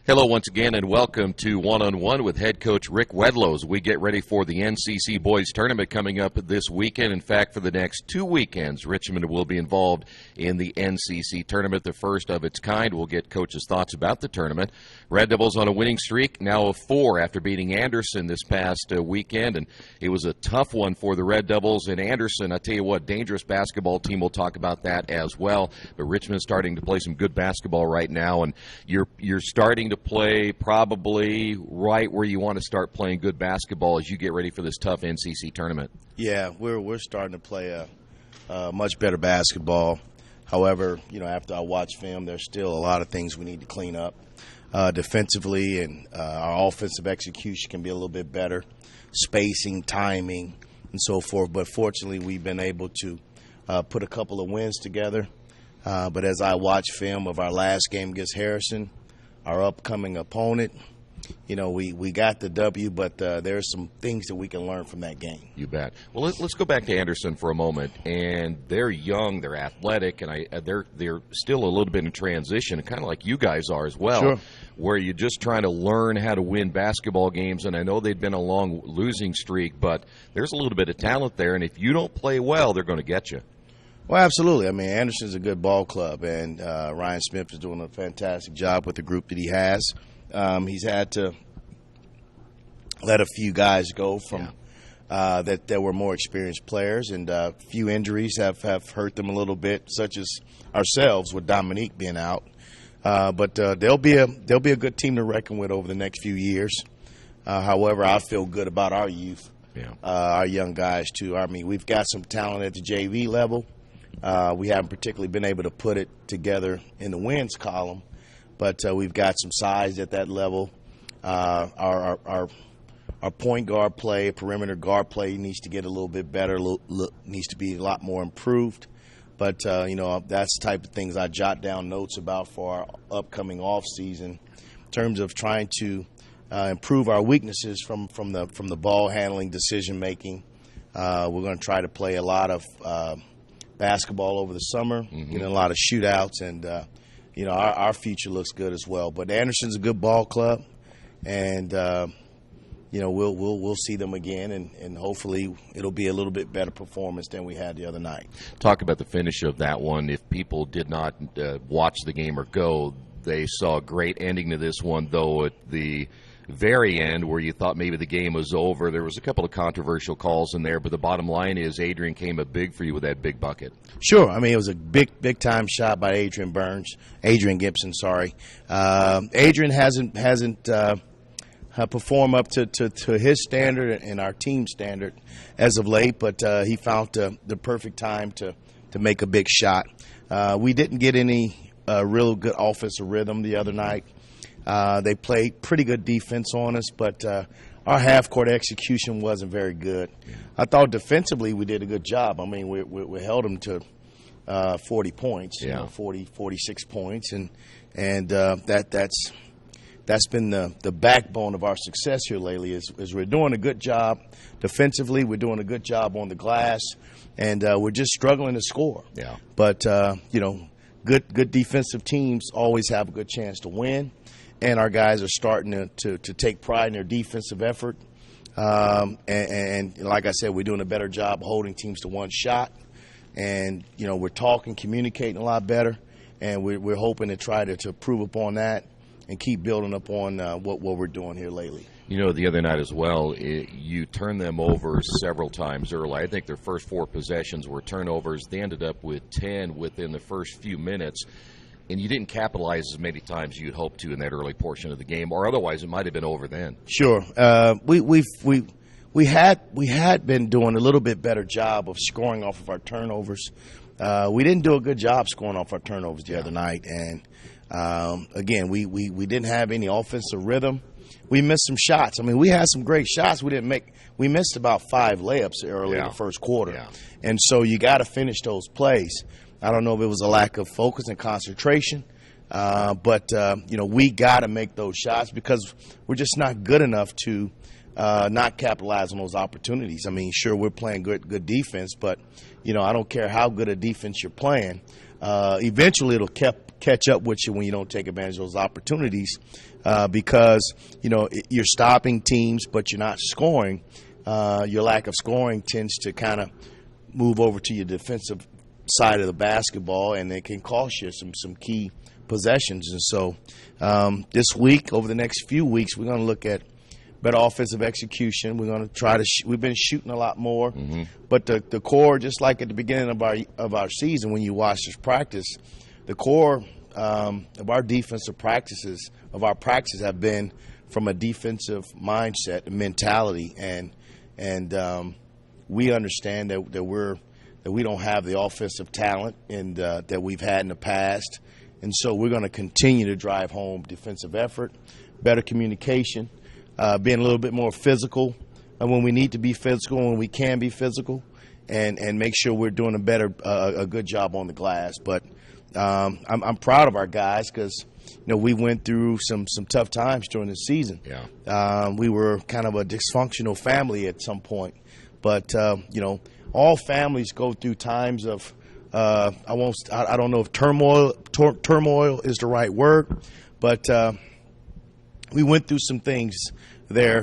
Hello once again, and welcome to One-on-One with head coach Rick Wedlow as we get ready for the NCC Boys Tournament coming up this weekend. In fact, for the next 2 weekends, Richmond will be involved in the NCC Tournament, the first of its kind. We'll get coach's thoughts about the tournament. Red Devils on a winning streak, now of 4 after beating Anderson this past weekend, and it was a tough one for the Red Devils. And Anderson, I tell you what, dangerous basketball team. We'll talk about that as well. But Richmond's starting to play some good basketball right now, and you're starting to play probably right where you want to start playing good basketball as you get ready for this tough NCC tournament. Yeah, we're starting to play a much better basketball. However, after I watch film, there's still a lot of things we need to clean up defensively, and our offensive execution can be a little bit better, spacing, timing, and so forth. But fortunately, we've been able to put a couple of wins together. But as I watch film of our last game against Harrison, our upcoming opponent, we got the W, but there's some things that we can learn from that game. You bet. Well, let's go back to Anderson for a moment. And they're young, they're athletic, and they're still a little bit in transition, kind of like you guys are as well, Sure. Where you're just trying to learn how to win basketball games. And I know they've been a long losing streak, but there's a little bit of talent there, and if you don't play well, they're going to get you. Well, absolutely. I mean, Anderson's a good ball club, and Ryan Smith is doing a fantastic job with the group that he has. He's had to let a few guys go from that were more experienced players, and a few injuries have hurt them a little bit, such as ourselves with Dominique being out. But they'll be a good team to reckon with over the next few years. However, I feel good about our youth, our young guys too. I mean, we've got some talent at the JV level. We haven't particularly been able to put it together in the wins column, but we've got some size at that level. Our point guard play, perimeter guard play needs to get a little bit better, needs to be a lot more improved. But, that's the type of things I jot down notes about for our upcoming off season in terms of trying to improve our weaknesses from the ball handling, decision making. We're going to try to play a lot of basketball over the summer, a lot of shootouts, and our future looks good as well. But Anderson's a good ball club, and we'll see them again, and hopefully it'll be a little bit better performance than we had the other night. Talk about the finish of that one. If people did not watch the game or go, they saw a great ending to this one, though at the very end where you thought maybe the game was over. There was a couple of controversial calls in there, but the bottom line is Adrian came up big for you with that big bucket. Sure. I mean, it was a big time shot by Adrian Gibson, sorry. Adrian hasn't performed up to his standard and our team standard as of late, but he found the perfect time to make a big shot. We didn't get any real good offensive rhythm the other night. They played pretty good defense on us, but our half-court execution wasn't very good. I thought defensively we did a good job. I mean, we held them to 40 points, 46 points, and that's been the backbone of our success here lately is we're doing a good job defensively. We're doing a good job on the glass, and we're just struggling to score. Yeah. But, good defensive teams always have a good chance to win. And our guys are starting to take pride in their defensive effort. And like I said, we're doing a better job holding teams to one shot. And, we're talking, communicating a lot better. And we're hoping to try to improve upon that and keep building up on what we're doing here lately. The other night as well, you turned them over several times early. I think their first 4 possessions were turnovers. They ended up with 10 within the first few minutes. And you didn't capitalize as many times as you'd hoped to in that early portion of the game, or otherwise it might have been over then. Sure, we had been doing a little bit better job of scoring off of our turnovers. We didn't do a good job scoring off our turnovers the other night, and again, we didn't have any offensive rhythm. We missed some shots. I mean, we had some great shots. We missed about 5 layups early in the first quarter, and so you got to finish those plays. I don't know if it was a lack of focus and concentration, but we got to make those shots because we're just not good enough to not capitalize on those opportunities. I mean, sure, we're playing good defense, but I don't care how good a defense you're playing. Eventually, it'll catch up with you when you don't take advantage of those opportunities, because you're stopping teams, but you're not scoring. Your lack of scoring tends to kind of move over to your defensive side of the basketball, and it can cost you some key possessions. And so this week, over the next few weeks, we're going to look at better offensive execution. We're going to try to we've been shooting a lot more, but the core, just like at the beginning of our season, when you watch this practice, the core of our defensive practices have been from a defensive mindset and mentality, and we understand that we don't have the offensive talent and that we've had in the past, and so we're going to continue to drive home defensive effort, better communication, being a little bit more physical when we need to be physical, when we can be physical, and make sure we're doing a good job on the glass. But I'm proud of our guys because we went through some tough times during the season. Yeah. We were kind of a dysfunctional family at some point, but all families go through times of I don't know if turmoil is the right word, but we went through some things there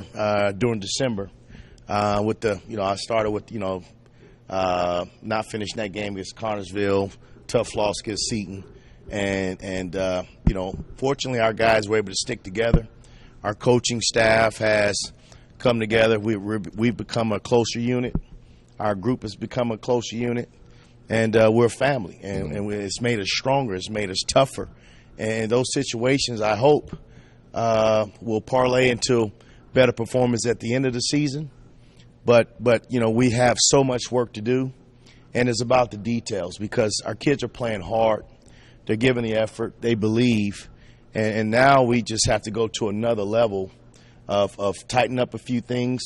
during December with I started with not finishing that game against Connersville, tough loss against Seton, and fortunately our guys were able to stick together. Our coaching staff has come together. We've become a closer unit. Our group has become a closer unit, and we're a family, and it's made us stronger. It's made us tougher, and those situations, I hope, will parlay into better performance at the end of the season. But we have so much work to do, and it's about the details because our kids are playing hard. They're giving the effort. They believe, and now we just have to go to another level of tighten up a few things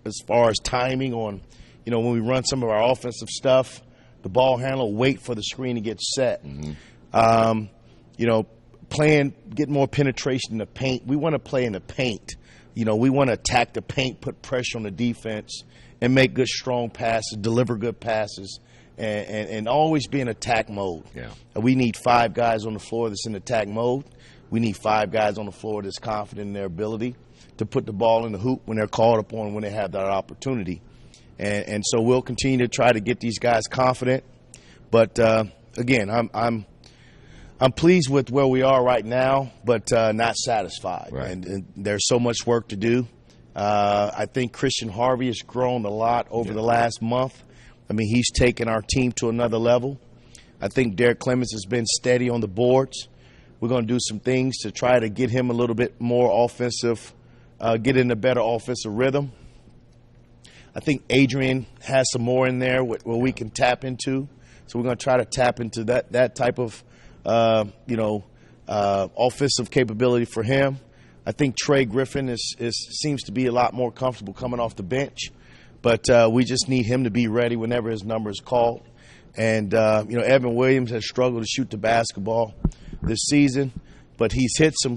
as far as timing on, when we run some of our offensive stuff, the ball handler, wait for the screen to get set. Get more penetration in the paint. We want to play in the paint. We want to attack the paint, put pressure on the defense, and make good, strong passes, deliver good passes, and always be in attack mode. Yeah. We need 5 guys on the floor that's in attack mode. We need 5 guys on the floor that's confident in their ability to put the ball in the hoop when they're called upon, when they have that opportunity. And so we'll continue to try to get these guys confident. But, again, I'm pleased with where we are right now, but not satisfied. Right. And there's so much work to do. I think Christian Harvey has grown a lot over the last month. I mean, he's taken our team to another level. I think Derek Clemens has been steady on the boards. We're going to do some things to try to get him a little bit more offensive, get in a better offensive rhythm. I think Adrian has some more in there where we can tap into. So we're going to try to tap into that type of offensive capability for him. I think Trey Griffin seems to be a lot more comfortable coming off the bench, but we just need him to be ready whenever his number is called. And Evan Williams has struggled to shoot the basketball this season, but he's hit some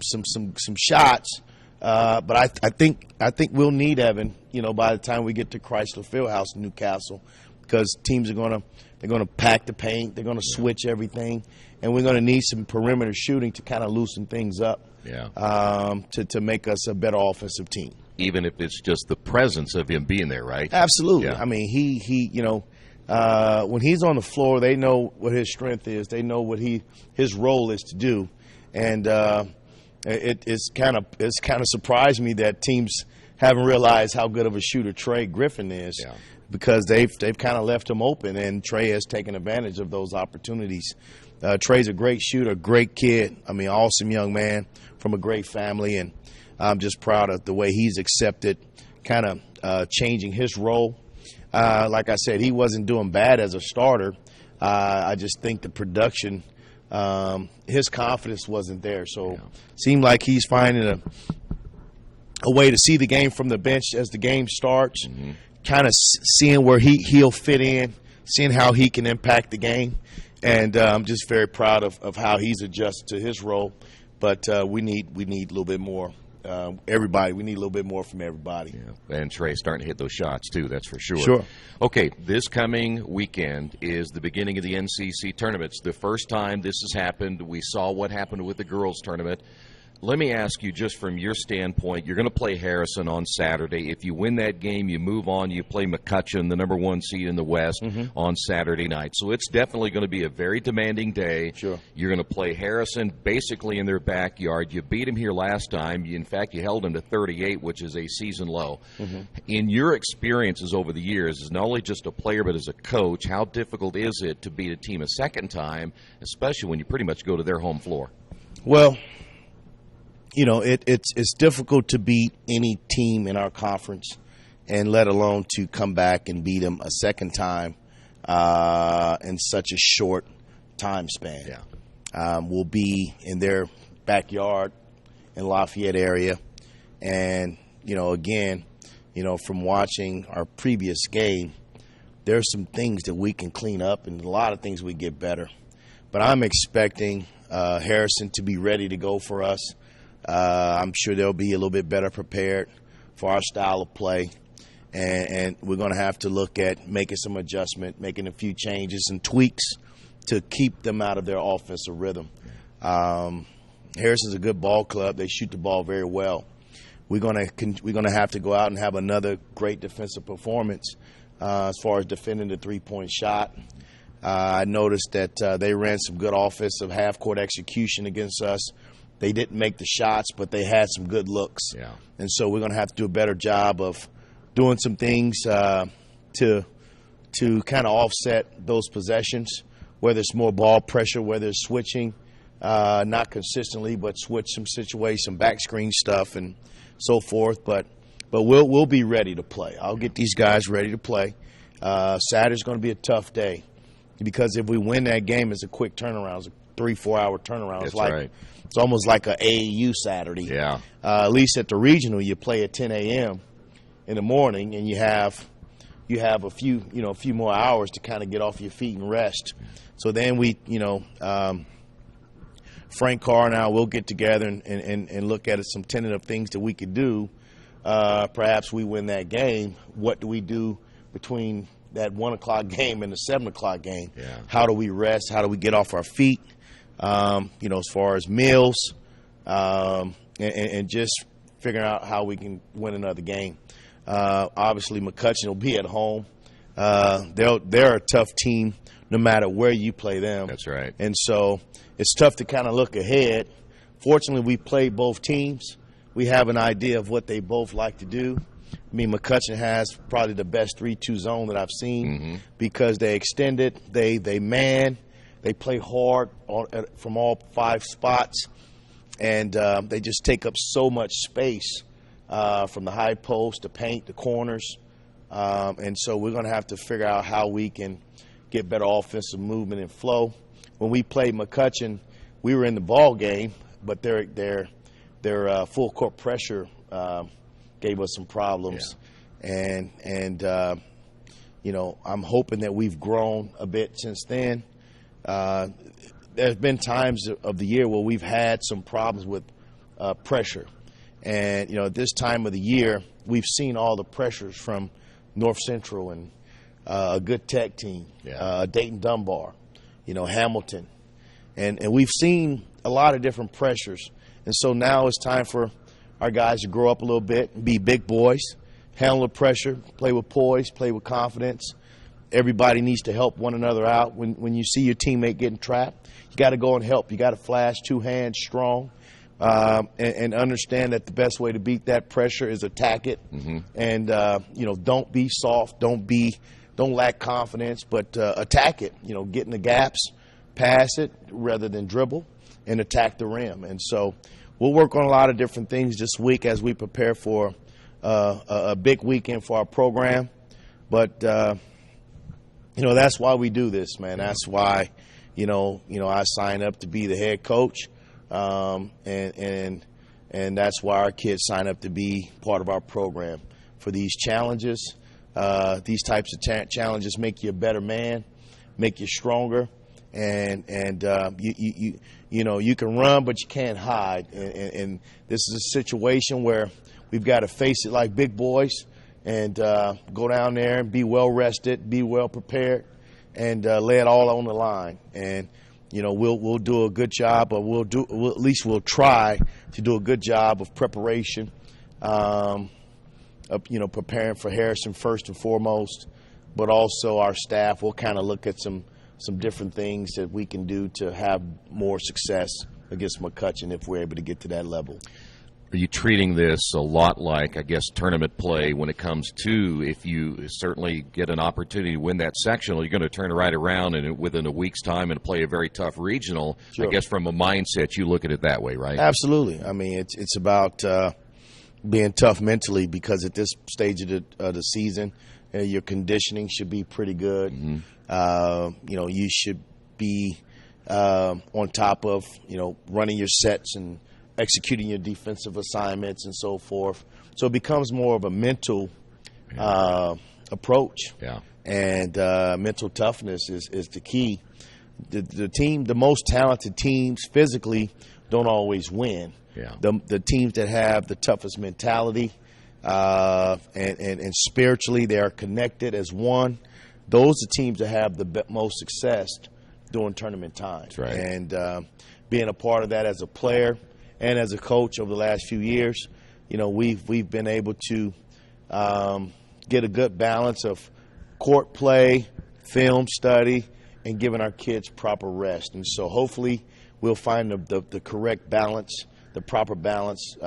shots. But I think we'll need Evan, by the time we get to Chrysler Fieldhouse in Newcastle, because teams are they're gonna pack the paint, they're gonna switch everything, and we're gonna need some perimeter shooting to kind of loosen things up. Yeah. To make us a better offensive team. Even if it's just the presence of him being there, right? Absolutely. Yeah. I mean, he when he's on the floor, they know what his strength is. They know what his role is to do, and it's kind of surprised me that teams haven't realized how good of a shooter Trey Griffin is. Yeah. Because they've kind of left him open, and Trey has taken advantage of those opportunities. Trey's a great shooter, great kid. I mean, awesome young man from a great family, and I'm just proud of the way he's accepted kind of changing his role. Like I said, he wasn't doing bad as a starter. I just think the production, his confidence wasn't there. So seemed like he's finding a way to see the game from the bench as the game starts, kind of seeing where he'll fit in, seeing how he can impact the game. And I'm just very proud of how he's adjusted to his role. But we need a little bit more everybody. We need a little bit more from everybody. Yeah. And Trey's starting to hit those shots, too, that's for sure. Sure. Okay, this coming weekend is the beginning of the NCC tournament. It's the first time this has happened. We saw what happened with the girls' tournament. Let me ask you, just from your standpoint, you're going to play Harrison on Saturday. If you win that game, you move on. You play McCutcheon, the number 1 seed in the West, on Saturday night. So it's definitely going to be a very demanding day. Sure. You're going to play Harrison basically in their backyard. You beat them here last time. In fact, you held them to 38, which is a season low. In your experiences over the years, as not only just a player but as a coach, how difficult is it to beat a team a second time, especially when you pretty much go to their home floor? Well, you know, it's difficult to beat any team in our conference, and let alone to come back and beat them a second time in such a short time span. Yeah. We'll be in their backyard in Lafayette area, and, you know, again, you know, from watching our previous game, there's some things that we can clean up and a lot of things we get better. But I'm expecting Harrison to be ready to go for us. I'm sure they'll be a little bit better prepared for our style of play, and we're going to have to look at making some adjustment, making a few changes and tweaks to keep them out of their offensive rhythm. Harrison's a good ball club. They shoot the ball very well. We're going to have to go out and have another great defensive performance as far as defending the three-point shot. I noticed that they ran some good offensive half-court execution against us. They didn't make the shots, but they had some good looks. Yeah. And so we're going to have to do a better job of doing some things to kind of offset those possessions, whether it's more ball pressure, whether it's switching, not consistently, but switch some situations, some back screen stuff and so forth. But we'll be ready to play. I'll get these guys ready to play. Saturday's going to be a tough day because if we win that game, it's a quick turnaround. It's a 3-4 hour turnaround. That's it's like right. It's almost like a AAU Saturday. Yeah. At least at the regional, you play at 10 a.m. in the morning, and you have a few more hours to kind of get off your feet and rest. So then Frank Carr and I will get together and look at some tentative things that we could do. Perhaps we win that game. What do we do between that 1 o'clock game and the 7 o'clock game? Yeah. How do we rest? How do we get off our feet? As far as meals, and just figuring out how we can win another game. Obviously, McCutcheon will be at home. They're a tough team no matter where you play them. That's right. And so it's tough to kind of look ahead. Fortunately, we played both teams. We have an idea of what they both like to do. I mean, McCutcheon has probably the best 3-2 zone that I've seen because they extend it, they man. They play hard from all 5 spots, and they just take up so much space from the high post, the paint, the corners. And so we're going to have to figure out how we can get better offensive movement and flow. When we played McCutcheon, we were in the ball game, but their full court pressure gave us some problems. Yeah. And I'm hoping that we've grown a bit since then. There's been times of the year where we've had some problems with pressure. And, at this time of the year, we've seen all the pressures from North Central and a good Tech team, Dayton Dunbar, Hamilton. And we've seen a lot of different pressures. And so now it's time for our guys to grow up a little bit and be big boys, handle the pressure, play with poise, play with confidence. Everybody needs to help one another out. When you see your teammate getting trapped, you got to go and help. You got to flash 2 hands strong and understand that the best way to beat that pressure is attack it. And, don't be soft. Don't lack confidence, but attack it. Get in the gaps, pass it rather than dribble, and attack the rim. And so we'll work on a lot of different things this week as we prepare for a big weekend for our program. But that's why we do this, man. That's why, I signed up to be the head coach, and that's why our kids sign up to be part of our program. For these challenges, these types of challenges make you a better man, make you stronger, You can run, but you can't hide. And this is a situation where we've got to face it like big boys and go down there and be well rested, be well prepared, and lay it all on the line. And we'll do a good job, or at least we'll try to do a good job of preparation. Of preparing for Harrison first and foremost, but also our staff will kind of look at some different things that we can do to have more success against McCutcheon if we're able to get to that level. Are you treating this a lot like, I guess, tournament play when it comes to, if you certainly get an opportunity to win that sectional, you're going to turn it right around and within a week's time and play a very tough regional? Sure. I guess from a mindset, you look at it that way, right? Absolutely. I mean, it's about being tough mentally, because at this stage of the season, your conditioning should be pretty good. Mm-hmm. You should be on top of running your sets and executing your defensive assignments and so forth. So it becomes more of a mental approach. Yeah. And mental toughness is the key. The most talented teams physically don't always win. Yeah. The teams that have the toughest mentality and spiritually they are connected as one, those are teams that have the most success during tournament time. That's right. And being a part of that as a player and as a coach over the last few years, we've been able to get a good balance of court play, film study, and giving our kids proper rest. And so hopefully we'll find the correct balance, the proper balance.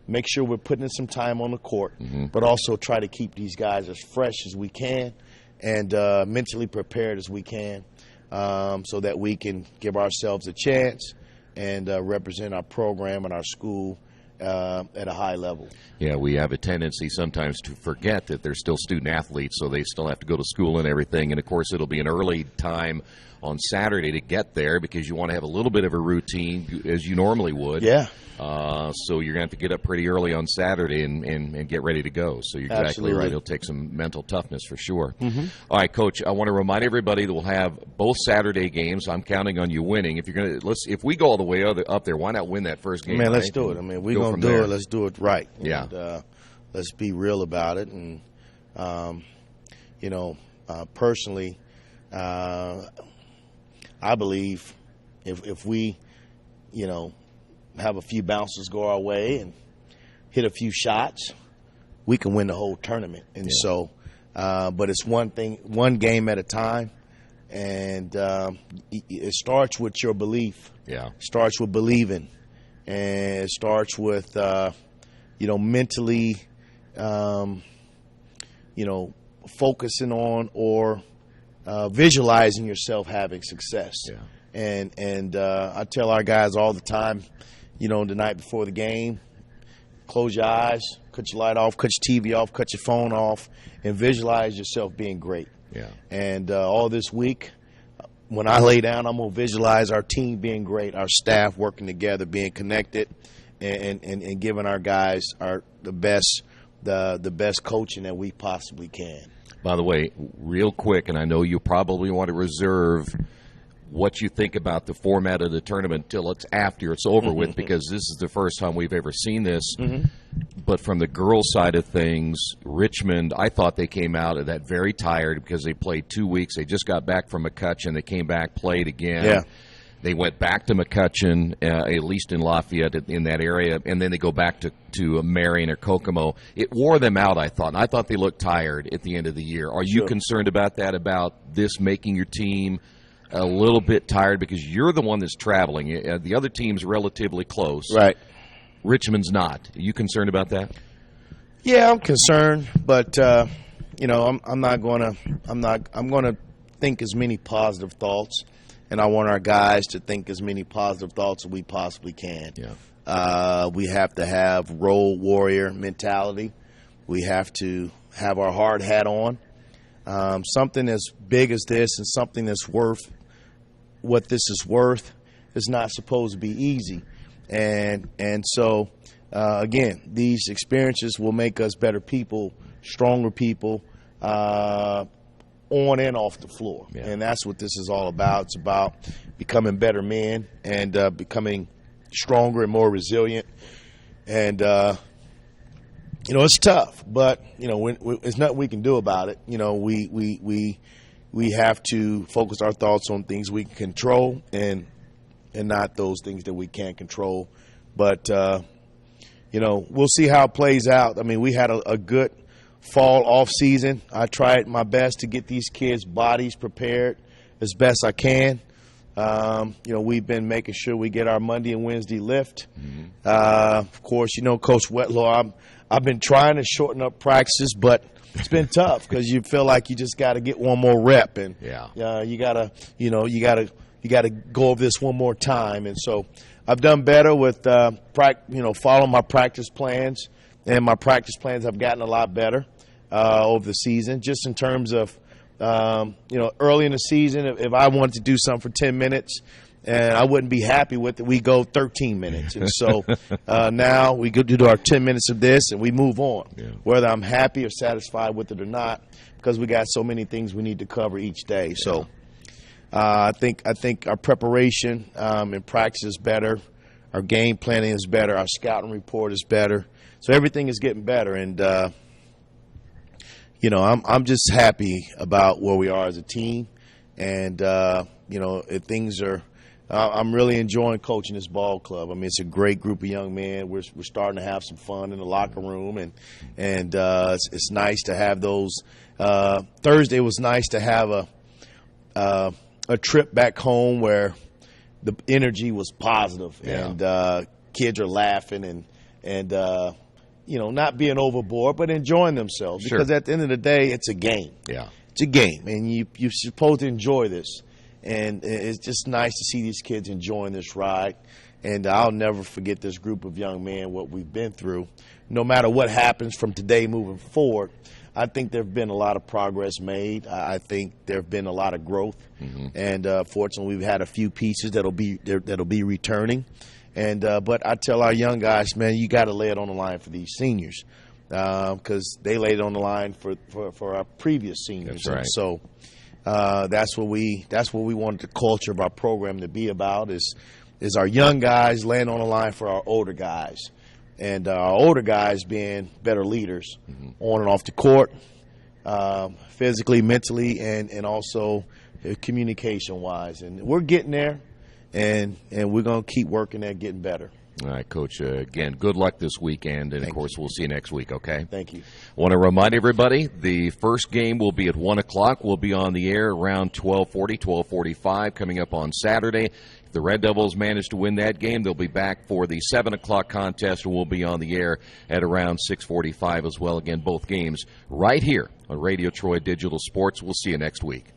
Make sure we're putting in some time on the court, mm-hmm. but also try to keep these guys as fresh as we can and mentally prepared as we can, so that we can give ourselves a chance and represent our program and our school at a high level. Yeah, we have a tendency sometimes to forget that they're still student athletes, so they still have to go to school and everything. And, of course, it'll be an early time on Saturday to get there because you want to have a little bit of a routine as you normally would. Yeah. So you're going to have to get up pretty early on Saturday and get ready to go. So you're exactly Absolutely. Right. It'll take some mental toughness for sure. Mm-hmm. All right, Coach, I want to remind everybody that we'll have both Saturday games. I'm counting on you winning. If we go all the way up there, why not win that first game? Man, let's do it. I mean, we're going to do it. Let's do it right. Yeah. And, let's be real about it. And, personally, I believe if we, have a few bounces go our way and hit a few shots, we can win the whole tournament. And so, but it's one game at a time, and it starts with your belief. Yeah, it starts with believing, and it starts with mentally, focusing on or visualizing yourself having success. Yeah. And I tell our guys all the time, the night before the game, close your eyes, cut your light off, cut your TV off, cut your phone off, and visualize yourself being great. Yeah. And all this week, when I lay down, I'm going to visualize our team being great, our staff working together, being connected, and giving our guys the best coaching that we possibly can. By the way, real quick, and I know you probably want to reserve what you think about the format of the tournament until it's after it's over with, because this is the first time we've ever seen this. Mm-hmm. But from the girls' side of things, Richmond, I thought they came out of that very tired because they played 2 weeks. They just got back from McCutcheon. They came back, played again. Yeah. They went back to McCutcheon, at least in Lafayette, in that area, and then they go back to Marion or Kokomo. It wore them out, I thought. And I thought they looked tired at the end of the year. Are you concerned about that, about this making your team a little bit tired because you're the one that's traveling? The other team's relatively close. Right. Richmond's not. Are you concerned about that? Yeah, I'm concerned, but I'm going to think as many positive thoughts, and I want our guys to think as many positive thoughts as we possibly can. Yeah. We have to have role warrior mentality. We have to have our hard hat on. Something as big as this and something that's worth what this is worth is not supposed to be easy. And so, again, these experiences will make us better people, stronger people, on and off the floor. Yeah. And that's what this is all about. It's about becoming better men and becoming stronger and more resilient. And, it's tough, but, there's nothing we can do about it. We have to focus our thoughts on things we can control and not those things that we can't control. But, we'll see how it plays out. I mean, we had a good fall off season. I tried my best to get these kids' bodies prepared as best I can. We've been making sure we get our Monday and Wednesday lift. Mm-hmm. Of course, Coach Wedlow, I've been trying to shorten up practices, but it's been tough because you feel like you just got to get one more rep, and you gotta go over this one more time. And so I've done better with following my practice plans. And my practice plans have gotten a lot better over the season, just in terms of, early in the season, if I wanted to do something for 10 minutes and I wouldn't be happy with it, we go 13 minutes. And so now we go do our 10 minutes of this and we move on, whether I'm happy or satisfied with it or not, because we got so many things we need to cover each day. So I think our preparation and practice is better. Our game planning is better. Our scouting report is better. So everything is getting better, and I'm just happy about where we are as a team, and if things are. I'm really enjoying coaching this ball club. I mean, it's a great group of young men. We're starting to have some fun in the locker room, and it's nice to have those. Thursday was nice to have a trip back home where the energy was positive, and kids are laughing and not being overboard, but enjoying themselves. Sure. Because at the end of the day, it's a game. Yeah. It's a game, and you're supposed to enjoy this. And it's just nice to see these kids enjoying this ride. And I'll never forget this group of young men, what we've been through. No matter what happens from today moving forward, I think there have been a lot of progress made. I think there have been a lot of growth. Mm-hmm. And fortunately, we've had a few pieces that'll be returning. And but I tell our young guys, man, you got to lay it on the line for these seniors, because they laid it on the line for our previous seniors. That's right. And so that's what we wanted the culture of our program to be about, is our young guys laying on the line for our older guys, and our older guys being better leaders on and off the court, physically, mentally, and also communication wise. And we're getting there. And we're going to keep working at getting better. All right, Coach. Again, good luck this weekend, and, of course, we'll see you next week, okay? Thank you. I want to remind everybody, the first game will be at 1 o'clock. We'll be on the air around 12:40, 12:45, coming up on Saturday. If the Red Devils manage to win that game, they'll be back for the 7 o'clock contest, and we'll be on the air at around 6:45 as well. Again, both games right here on Radio Troy Digital Sports. We'll see you next week.